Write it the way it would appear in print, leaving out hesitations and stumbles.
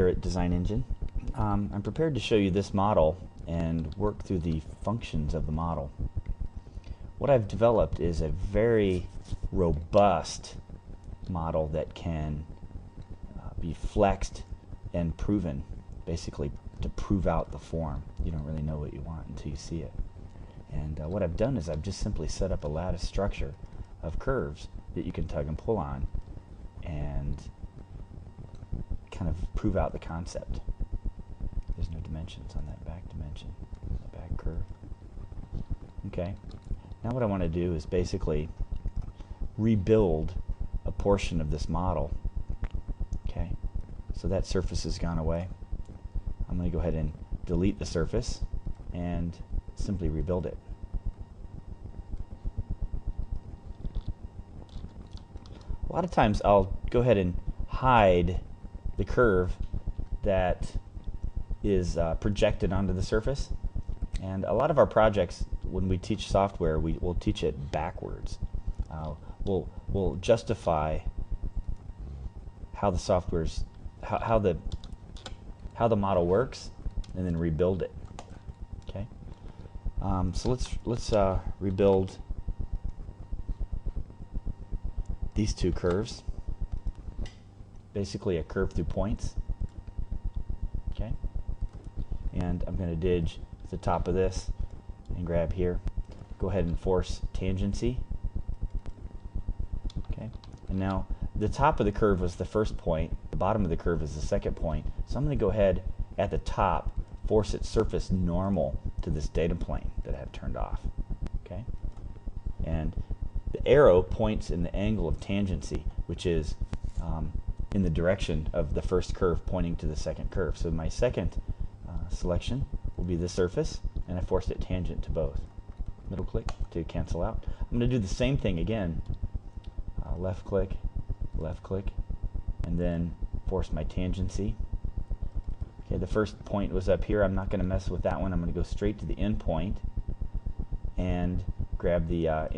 here at Design Engine. I'm prepared to show you this model and work through the functions of the model. What I've developed is a very robust model that can be flexed and proven, basically to prove out the form. You don't really know what you want until you see it. And what I've done is I've just simply set up a lattice structure of curves that you can tug and pull on and kind of prove out the concept. There's no dimensions on that back dimension, the back curve. Okay, now what I want to do is basically rebuild a portion of this model. Okay, so that surface has gone away. I'm going to go ahead and delete the surface and simply rebuild it. A lot of times I'll go ahead and hide the curve that is projected onto the surface, and a lot of our projects, when we teach software, we'll teach it backwards. We'll justify how the software's how the model works, and then rebuild it. Okay, so let's rebuild these two curves. Basically, a curve through points. Okay, and I'm going to dig the top of this and grab here. Go ahead and force tangency. Okay, and now the top of the curve was the first point, the bottom of the curve is the second point, so I'm going to go ahead at the top, force its surface normal to this data plane that I have turned off. Okay, and the arrow points in the angle of tangency, which is in the direction of the first curve pointing to the second curve. So my second selection will be the surface, and I forced it tangent to both. Middle click to cancel out. I'm going to do the same thing again. Left click, and then force my tangency. Okay, the first point was up here. I'm not going to mess with that one. I'm going to go straight to the end point and grab the